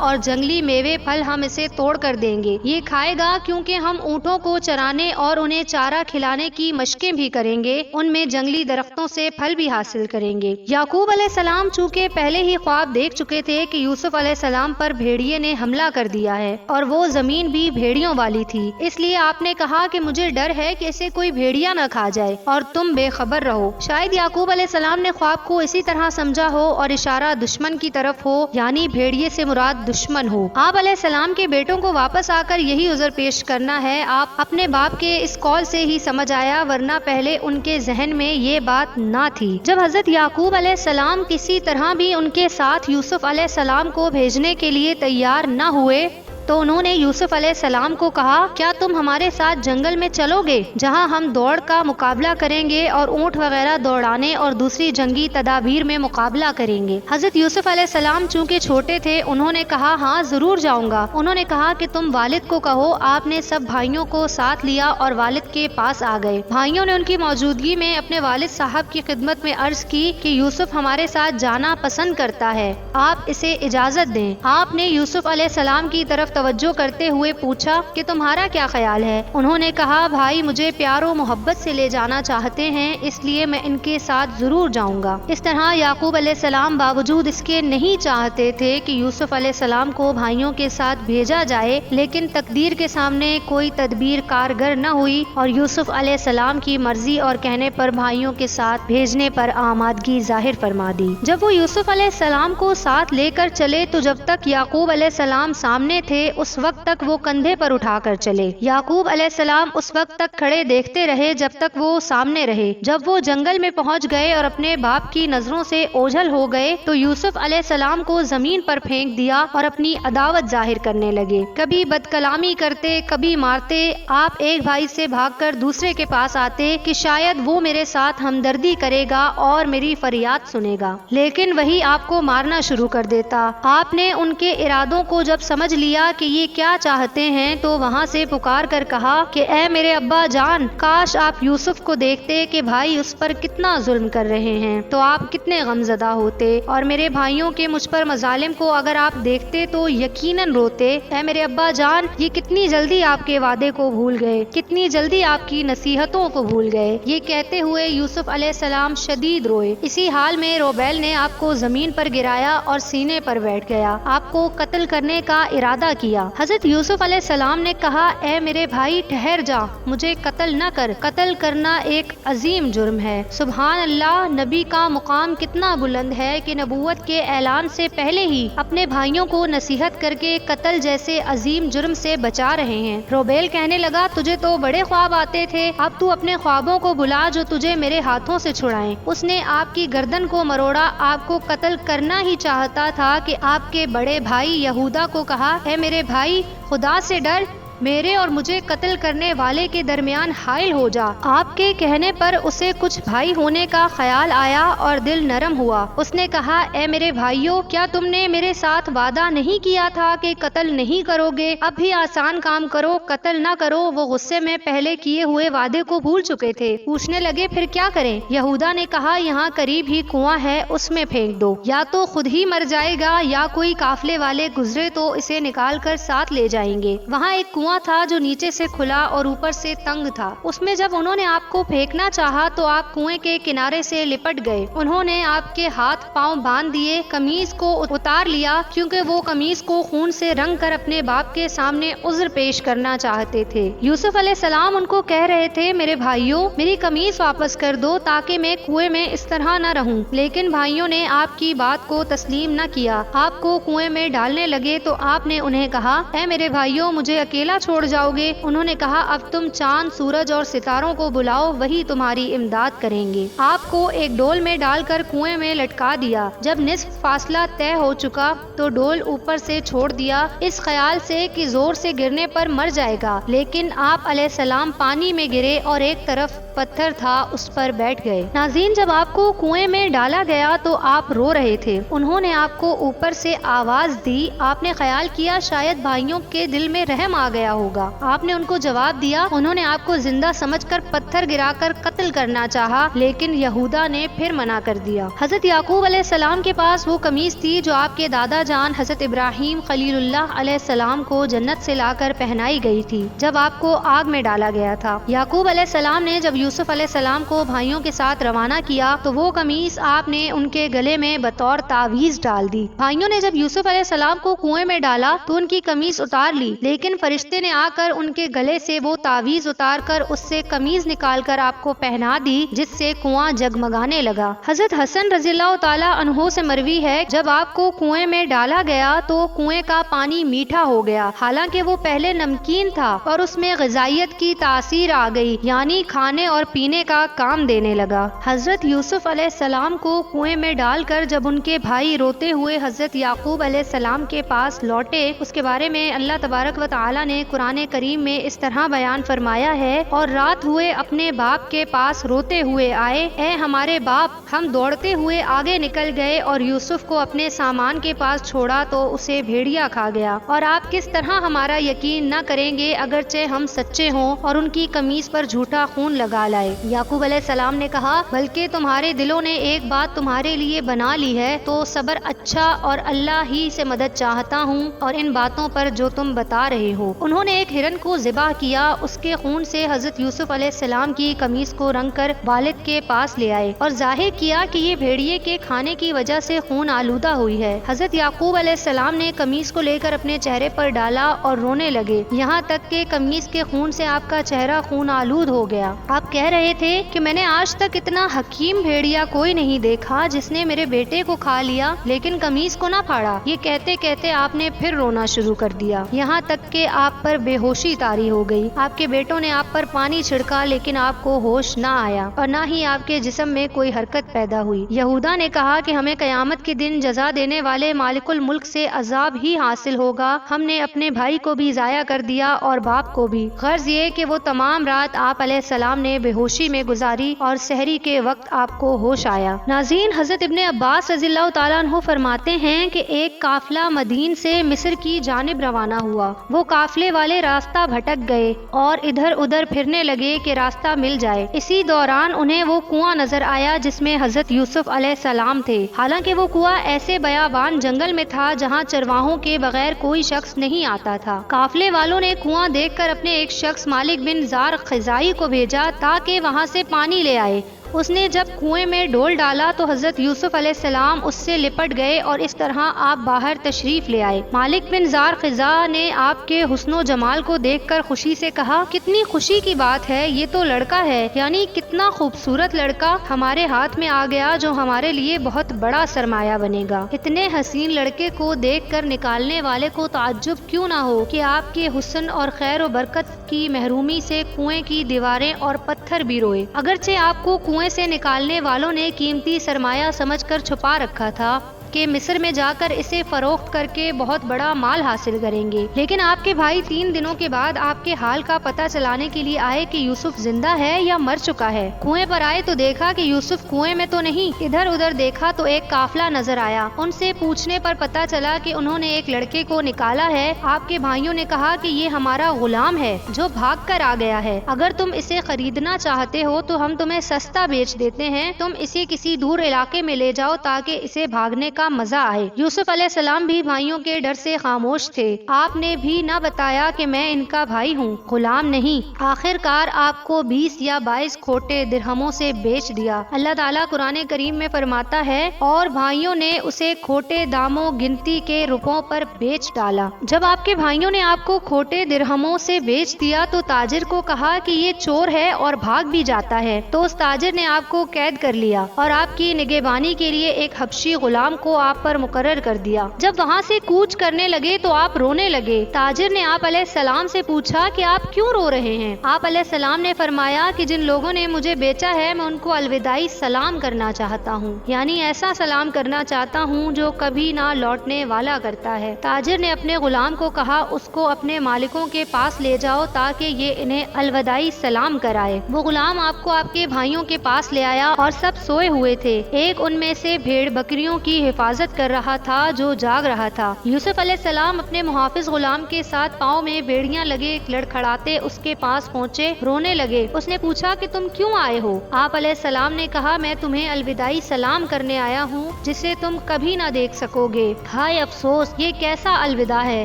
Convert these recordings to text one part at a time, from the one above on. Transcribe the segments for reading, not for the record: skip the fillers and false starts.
اور جنگلی میوے پھل ہم اسے توڑ کر دیں گے، یہ کھائے گا کیونکہ ہم اونٹوں کو چرانے اور انہیں چارہ کھلانے کی مشقیں بھی کریں گے، ان میں جنگلی درختوں سے پھل بھی حاصل کریں گے۔ یعقوب علیہ السلام چونکہ پہلے ہی خواب دیکھ چکے تھے کہ یوسف علیہ السلام پر بھیڑیے نے حملہ کر دیا ہے اور وہ زمین بھی بھیڑیوں والی تھی، اس لیے آپ نے کہا کہ مجھے ڈر ہے کہ اسے کوئی بھیڑیا نہ کھا جائے اور تم بے خبر رہو۔ شاید یعقوب علیہ السلام نے خواب کو اسی طرح سمجھا ہو اور اشارہ دشمن کی طرف ہو، یعنی بھیڑیے سے مراد دشمن ہو۔ آپ علیہ السلام کے بیٹوں کو واپس آ کر یہی عذر پیش کرنا ہے، آپ اپنے باپ کے اس قول سے ہی سمجھ آیا، ورنہ پہلے ان کے ذہن میں یہ بات نہ تھی۔ جب حضرت یعقوب علیہ السلام کسی طرح بھی ان کے ساتھ یوسف علیہ السلام کو بھیجنے کے لیے تیار نہ ہوئے تو انہوں نے یوسف علیہ السلام کو کہا، کیا تم ہمارے ساتھ جنگل میں چلو گے جہاں ہم دوڑ کا مقابلہ کریں گے اور اونٹ وغیرہ دوڑانے اور دوسری جنگی تدابیر میں مقابلہ کریں گے؟ حضرت یوسف علیہ السلام چونکہ چھوٹے تھے، انہوں نے کہا ہاں ضرور جاؤں گا۔ انہوں نے کہا کہ تم والد کو کہو۔ آپ نے سب بھائیوں کو ساتھ لیا اور والد کے پاس آ گئے۔ بھائیوں نے ان کی موجودگی میں اپنے والد صاحب کی خدمت میں عرض کی کہ یوسف ہمارے ساتھ جانا پسند کرتا ہے، آپ اسے اجازت دیں۔ آپ نے یوسف علیہ السلام کی طرف توجہ کرتے ہوئے پوچھا کہ تمہارا کیا خیال ہے؟ انہوں نے کہا بھائی مجھے پیار و محبت سے لے جانا چاہتے ہیں، اس لیے میں ان کے ساتھ ضرور جاؤں گا۔ اس طرح یعقوب علیہ السلام باوجود اس کے نہیں چاہتے تھے کہ یوسف علیہ السلام کو بھائیوں کے ساتھ بھیجا جائے، لیکن تقدیر کے سامنے کوئی تدبیر کارگر نہ ہوئی اور یوسف علیہ السلام کی مرضی اور کہنے پر بھائیوں کے ساتھ بھیجنے پر آمادگی ظاہر فرما دی۔ جب وہ یوسف علیہ السلام کو ساتھ لے کر چلے تو جب تک یعقوب علیہ السلام سامنے تھے اس وقت تک وہ کندھے پر اٹھا کر چلے۔ یعقوب علیہ السلام اس وقت تک کھڑے دیکھتے رہے جب تک وہ سامنے رہے۔ جب وہ جنگل میں پہنچ گئے اور اپنے باپ کی نظروں سے اوجھل ہو گئے تو یوسف علیہ السلام کو زمین پر پھینک دیا اور اپنی عداوت ظاہر کرنے لگے۔ کبھی بد کلامی کرتے، کبھی مارتے۔ آپ ایک بھائی سے بھاگ کر دوسرے کے پاس آتے کہ شاید وہ میرے ساتھ ہمدردی کرے گا اور میری فریاد سنے گا، لیکن وہی آپ کو مارنا شروع کر دیتا۔ آپ نے ان کے ارادوں کو جب سمجھ لیا کہ یہ کیا چاہتے ہیں تو وہاں سے پکار کر کہا کہ اے میرے ابا جان، کاش آپ یوسف کو دیکھتے کہ بھائی اس پر کتنا ظلم کر رہے ہیں تو آپ کتنے غمزدہ ہوتے، اور میرے بھائیوں کے مجھ پر مظالم کو اگر آپ دیکھتے تو یقیناً روتے۔ اے میرے ابا جان، یہ کتنی جلدی آپ کے وعدے کو بھول گئے، کتنی جلدی آپ کی نصیحتوں کو بھول گئے۔ یہ کہتے ہوئے یوسف علیہ السلام شدید روئے۔ اسی حال میں روبیل نے آپ کو زمین پر گرایا اور سینے پر بیٹھ گیا، آپ کو قتل کرنے کا ارادہ کیا۔ حضرت یوسف علیہ السلام نے کہا اے میرے بھائی ٹھہر جا، مجھے قتل نہ کر، قتل کرنا ایک عظیم جرم ہے۔ سبحان اللہ، نبی کا مقام کتنا بلند ہے کہ نبوت کے اعلان سے پہلے ہی اپنے بھائیوں کو نصیحت کر کے قتل جیسے عظیم جرم سے بچا رہے ہیں۔ روبیل کہنے لگا تجھے تو بڑے خواب آتے تھے، اب تو اپنے خوابوں کو بلا جو تجھے میرے ہاتھوں سے چھڑائیں۔ اس نے آپ کی گردن کو مروڑا، آپ کو قتل کرنا ہی چاہتا تھا کہ آپ کے بڑے بھائی یہودا کو کہا اے میرے بھائی خدا سے ڈر، میرے اور مجھے قتل کرنے والے کے درمیان حائل ہو جا۔ آپ کے کہنے پر اسے کچھ بھائی ہونے کا خیال آیا اور دل نرم ہوا۔ اس نے کہا اے میرے بھائیوں، کیا تم نے میرے ساتھ وعدہ نہیں کیا تھا کہ قتل نہیں کرو گے؟ اب بھی آسان کام کرو، قتل نہ کرو۔ وہ غصے میں پہلے کیے ہوئے وعدے کو بھول چکے تھے، پوچھنے لگے پھر کیا کریں؟ یہودا نے کہا یہاں قریب ہی کنواں ہے، اس میں پھینک دو، یا تو خود ہی مر جائے گا یا کوئی قافلے والے گزرے تو اسے نکال کر ساتھ لے جائیں گے۔ وہاں ایک کنواں تھا جو نیچے سے کھلا اور اوپر سے تنگ تھا، اس میں جب انہوں نے آپ کو پھینکنا چاہا تو آپ کنویں کے کنارے سے لپٹ گئے۔ انہوں نے آپ کے ہاتھ پاؤں باندھ دیے، قمیص کو اتار لیا کیونکہ وہ قمیص کو خون سے رنگ کر اپنے باپ کے سامنے عذر پیش کرنا چاہتے تھے۔ یوسف علیہ السلام ان کو کہہ رہے تھے میرے بھائیوں، میری قمیص واپس کر دو تاکہ میں کنویں میں اس طرح نہ رہوں، لیکن بھائیوں نے آپ کی بات کو تسلیم نہ کیا، آپ کو کنویں میں ڈالنے لگے تو آپ نے انہیں کہا اے میرے بھائیوں، مجھے اکیلا چھوڑ جاؤ گے؟ انہوں نے کہا اب تم چاند، سورج اور ستاروں کو بلاؤ، وہی تمہاری امداد کریں گے۔ آپ کو ایک ڈول میں ڈال کر کنویں میں لٹکا دیا۔ جب نصف فاصلہ طے ہو چکا تو ڈول اوپر سے چھوڑ دیا، اس خیال سے کہ زور سے گرنے پر مر جائے گا، لیکن آپ علیہ السلام پانی میں گرے اور ایک طرف پتھر تھا اس پر بیٹھ گئے۔ ناظرین، جب آپ کو کنویں میں ڈالا گیا تو آپ رو رہے تھے۔ انہوں نے آپ کو اوپر سے آواز دی، آپ نے خیال کیا شاید بھائیوں کے دل میں رحم آ گیا گیا ہوگا۔ آپ نے ان کو جواب دیا، انہوں نے آپ کو زندہ سمجھ کر پتھر گرا کر قتل کرنا چاہا، لیکن یہودا نے پھر منع کر دیا۔ حضرت یعقوب علیہ السلام کے پاس وہ قمیص تھی جو آپ کے دادا جان حضرت ابراہیم خلیل اللہ علیہ السلام کو جنت سے لا کر پہنائی گئی تھی جب آپ کو آگ میں ڈالا گیا تھا۔ یعقوب علیہ السلام نے جب یوسف علیہ السلام کو بھائیوں کے ساتھ روانہ کیا تو وہ قمیص آپ نے ان کے گلے میں بطور تعویذ ڈال دی۔ بھائیوں نے جب یوسف علیہ السلام کو کنویں میں ڈالا تو ان کی قمیص اتار لی، لیکن فرشتے نے آ کر ان کے گلے سے وہ تعویذ اتار کر اس سے قمیص نکال کر آپ کو پہنا دی، جس سے کنواں جگمگانے لگا۔ حضرت حسن رضی اللہ تعالی عنہ سے مروی ہے، جب آپ کو کنویں میں ڈالا گیا تو کنویں کا پانی میٹھا ہو گیا، حالانکہ وہ پہلے نمکین تھا، اور اس میں غذائیت کی تاثیر آ گئی، یعنی کھانے اور پینے کا کام دینے لگا۔ حضرت یوسف علیہ السلام کو کنویں میں ڈال کر جب ان کے بھائی روتے ہوئے حضرت یعقوب علیہ السلام کے پاس لوٹے، اس کے بارے میں اللہ تبارک و تعالی نے قرآن کریم میں اس طرح بیان فرمایا ہے، اور رات ہوئے اپنے باپ کے پاس روتے ہوئے آئے، اے ہمارے باپ، ہم دوڑتے ہوئے آگے نکل گئے اور یوسف کو اپنے سامان کے پاس چھوڑا تو اسے بھیڑیا کھا گیا، اور آپ کس طرح ہمارا یقین نہ کریں گے اگرچہ ہم سچے ہوں اور ان کی قمیص پر جھوٹا خون لگا لائے۔ یعقوب علیہ السلام نے کہا، بلکہ تمہارے دلوں نے ایک بات تمہارے لیے بنا لی ہے، تو صبر اچھا، اور اللہ ہی سے مدد چاہتا ہوں اور ان باتوں پر جو تم بتا رہے ہو۔ انہوں نے ایک ہرن کو ذبح کیا، اس کے خون سے حضرت یوسف علیہ السلام کی قمیص کو رنگ کر والد کے پاس لے آئے اور ظاہر کیا کہ یہ بھیڑیے کے کھانے کی وجہ سے خون آلودہ ہوئی ہے۔ حضرت یعقوب علیہ السلام نے قمیص کو لے کر اپنے چہرے پر ڈالا اور رونے لگے، یہاں تک کہ قمیص کے خون سے آپ کا چہرہ خون آلود ہو گیا۔ آپ کہہ رہے تھے کہ میں نے آج تک اتنا حکیم بھیڑیا کوئی نہیں دیکھا جس نے میرے بیٹے کو کھا لیا لیکن قمیص کو نہ پھاڑا۔ یہ کہتے کہتے آپ نے پھر رونا شروع کر دیا، یہاں تک کہ آپ پر بے ہوشی طاری ہو گئی۔ آپ کے بیٹوں نے آپ پر پانی چھڑکا لیکن آپ کو ہوش نہ آیا، اور نہ ہی آپ کے جسم میں کوئی حرکت پیدا ہوئی۔ یہودا نے کہا کہ ہمیں قیامت کے دن جزا دینے والے مالک الملک سے عذاب ہی حاصل ہوگا، ہم نے اپنے بھائی کو بھی ضائع کر دیا اور باپ کو بھی۔ غرض یہ کہ وہ تمام رات آپ علیہ السلام نے بے ہوشی میں گزاری اور سحری کے وقت آپ کو ہوش آیا۔ ناظرین، حضرت ابن عباس رضی اللہ تعالیٰ عنہ فرماتے ہیں کہ ایک قافلہ مدین سے مصر کی جانب روانہ ہوا، وہ قافلے والے راستہ بھٹک گئے اور ادھر ادھر پھرنے لگے کہ راستہ مل جائے۔ اسی دوران انہیں وہ کنواں نظر آیا جس میں حضرت یوسف علیہ السلام تھے، حالانکہ وہ کنواں ایسے بیابان جنگل میں تھا جہاں چرواہوں کے بغیر کوئی شخص نہیں آتا تھا۔ قافلے والوں نے کنواں دیکھ کر اپنے ایک شخص مالک بن زار خزائی کو بھیجا تاکہ وہاں سے پانی لے آئے۔ اس نے جب کنویں میں ڈول ڈالا تو حضرت یوسف علیہ السلام اس سے لپٹ گئے اور اس طرح آپ باہر تشریف لے آئے۔ مالک بن زار خزا نے آپ کے حسن و جمال کو دیکھ کر خوشی سے کہا، کتنی خوشی کی بات ہے، یہ تو لڑکا ہے، یعنی کتنا خوبصورت لڑکا ہمارے ہاتھ میں آ گیا جو ہمارے لیے بہت بڑا سرمایہ بنے گا۔ اتنے حسین لڑکے کو دیکھ کر نکالنے والے کو تعجب کیوں نہ ہو کہ آپ کے حسن اور خیر و برکت کی محرومی سے کنویں کی دیواریں اور پتھر بھی روئے۔ اگرچہ آپ کو کنویں سے نکالنے والوں نے قیمتی سرمایہ سمجھ کر چھپا رکھا تھا کہ مصر میں جا کر اسے فروخت کر کے بہت بڑا مال حاصل کریں گے، لیکن آپ کے بھائی 3 دنوں کے بعد آپ کے حال کا پتہ چلانے کے لیے آئے کہ یوسف زندہ ہے یا مر چکا ہے۔ کنویں پر آئے تو دیکھا کہ یوسف کنویں میں تو نہیں، ادھر ادھر دیکھا تو ایک قافلہ نظر آیا۔ ان سے پوچھنے پر پتہ چلا کہ انہوں نے ایک لڑکے کو نکالا ہے۔ آپ کے بھائیوں نے کہا کہ یہ ہمارا غلام ہے جو بھاگ کر آ گیا ہے، اگر تم اسے خریدنا چاہتے ہو تو ہم تمہیں سستا بیچ دیتے ہیں، تم اسے کسی دور علاقے میں لے جاؤ تاکہ اسے بھاگنے کا مزہ آئے۔ یوسف علیہ السلام بھی بھائیوں کے ڈر سے خاموش تھے، آپ نے بھی نہ بتایا کہ میں ان کا بھائی ہوں، غلام نہیں۔ آخر کار آپ کو 20 یا 22 کھوٹے درہموں سے بیچ دیا۔ اللہ تعالیٰ قرآن کریم میں فرماتا ہے، اور بھائیوں نے اسے کھوٹے داموں گنتی کے روپوں پر بیچ ڈالا۔ جب آپ کے بھائیوں نے آپ کو کھوٹے درہموں سے بیچ دیا تو تاجر کو کہا کہ یہ چور ہے اور بھاگ بھی جاتا ہے، تو اس تاجر نے آپ کو قید کر لیا اور آپ کی نگہبانی کے لیے ایک حبشی غلام کو آپ پر مقرر کر دیا۔ جب وہاں سے کوچ کرنے لگے تو آپ رونے لگے۔ تاجر نے آپ علیہ السلام سے پوچھا کہ آپ کیوں رو رہے ہیں؟ آپ علیہ السلام نے فرمایا کہ جن لوگوں نے مجھے بیچا ہے میں ان کو الوداعی سلام کرنا چاہتا ہوں، یعنی ایسا سلام کرنا چاہتا ہوں جو کبھی نہ لوٹنے والا کرتا ہے۔ تاجر نے اپنے غلام کو کہا، اس کو اپنے مالکوں کے پاس لے جاؤ تاکہ یہ انہیں الوداعی سلام کرائے۔ وہ غلام آپ کو آپ کے بھائیوں کے پاس لے آیا اور سب سوئے ہوئے تھے۔ ایک ان میں سے بھیڑ بکریوں کی حفاظت حفاظت کر رہا تھا جو جاگ رہا تھا۔ یوسف علیہ السلام اپنے محافظ غلام کے ساتھ پاؤں میں بیڑیاں لگے لڑکھڑاتے اس کے پاس پہنچے، رونے لگے۔ اس نے پوچھا کہ تم کیوں آئے ہو؟ آپ علیہ السلام نے کہا میں تمہیں الوداعی سلام کرنے آیا ہوں جسے تم کبھی نہ دیکھ سکو گے۔ ہائے افسوس، یہ کیسا الوداع ہے،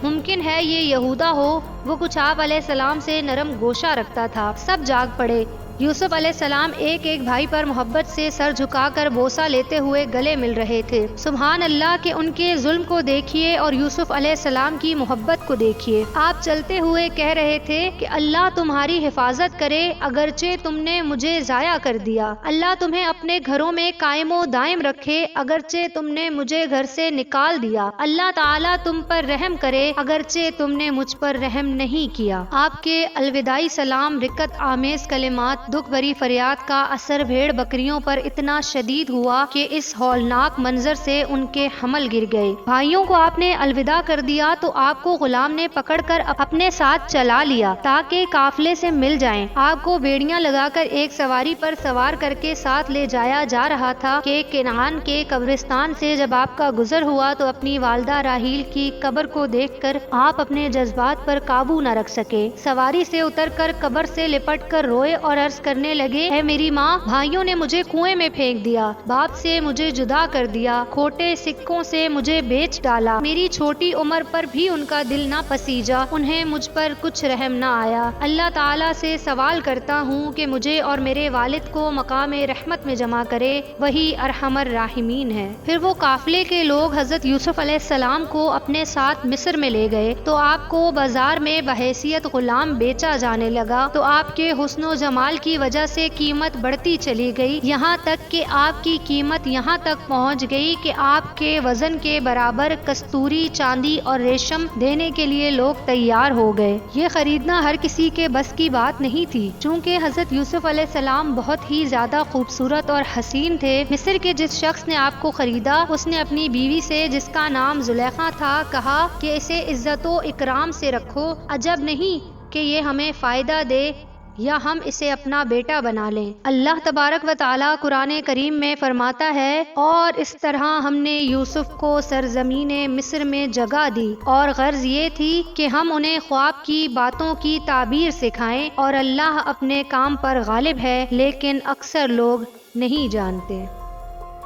ممکن ہے یہ یہودا ہو۔ وہ کچھ آپ علیہ السلام سے نرم گوشہ رکھتا تھا۔ سب جاگ پڑے۔ یوسف علیہ السلام ایک ایک بھائی پر محبت سے سر جھکا کر بوسہ لیتے ہوئے گلے مل رہے تھے۔ سبحان اللہ کہ ان کے ظلم کو دیکھیے اور یوسف علیہ السلام کی محبت کو دیکھیے۔ آپ چلتے ہوئے کہہ رہے تھے کہ اللہ تمہاری حفاظت کرے، اگرچہ تم نے مجھے ضائع کر دیا۔ اللہ تمہیں اپنے گھروں میں قائم و دائم رکھے، اگرچہ تم نے مجھے گھر سے نکال دیا۔ اللہ تعالیٰ تم پر رحم کرے، اگرچہ تم نے مجھ پر رحم نہیں کیا۔ آپ کے الوداعی سلام، رقت آمیز کلمات، دکھ بھری فریاد کا اثر بھیڑ بکریوں پر اتنا شدید ہوا کہ اس ہولناک منظر سے ان کے حمل گر گئے۔ بھائیوں کو آپ نے الوداع کر دیا تو آپ کو غلام نے پکڑ کر اپنے ساتھ چلا لیا تاکہ قافلے سے مل جائیں۔ آپ کو بیڑیاں لگا کر ایک سواری پر سوار کر کے ساتھ لے جایا جا رہا تھا کہ کنعان کے قبرستان سے جب آپ کا گزر ہوا تو اپنی والدہ راحیل کی قبر کو دیکھ کر آپ اپنے جذبات پر قابو نہ رکھ سکے۔ سواری سے اتر کر قبر سے لپٹ کر روئے اور عرض کرنے لگے، اے میری ماں، بھائیوں نے مجھے کنویں میں پھینک دیا، باپ سے مجھے جدا کر دیا، کھوٹے سکوں سے مجھے بیچ ڈالا، میری چھوٹی عمر پر بھی ان کا دل نہ پسیجا، انہیں مجھ پر کچھ رحم نہ آیا۔ اللہ تعالیٰ سے سوال کرتا ہوں کہ مجھے اور میرے والد کو مقام رحمت میں جمع کرے، وہی ارحم الراحمین ہے۔ پھر وہ قافلے کے لوگ حضرت یوسف علیہ السلام کو اپنے ساتھ مصر میں لے گئے تو آپ کو بازار میں بحیثیت غلام بیچا جانے لگا تو آپ کے حسن و جمال کی وجہ سے قیمت بڑھتی چلی گئی، یہاں تک کہ آپ کی قیمت یہاں تک پہنچ گئی کہ آپ کے وزن کے برابر کستوری، چاندی اور ریشم دینے کے لیے لوگ تیار ہو گئے۔ یہ خریدنا ہر کسی کے بس کی بات نہیں تھی، چونکہ حضرت یوسف علیہ السلام بہت ہی زیادہ خوبصورت اور حسین تھے۔ مصر کے جس شخص نے آپ کو خریدا اس نے اپنی بیوی سے، جس کا نام زلیخا تھا، کہا کہ اسے عزت و اکرام سے رکھو، عجب نہیں کہ یہ ہمیں فائدہ دے یا ہم اسے اپنا بیٹا بنا لیں۔ اللہ تبارک و تعالیٰ قرآن کریم میں فرماتا ہے، اور اس طرح ہم نے یوسف کو سرزمین مصر میں جگہ دی، اور غرض یہ تھی کہ ہم انہیں خواب کی باتوں کی تعبیر سکھائیں، اور اللہ اپنے کام پر غالب ہے، لیکن اکثر لوگ نہیں جانتے۔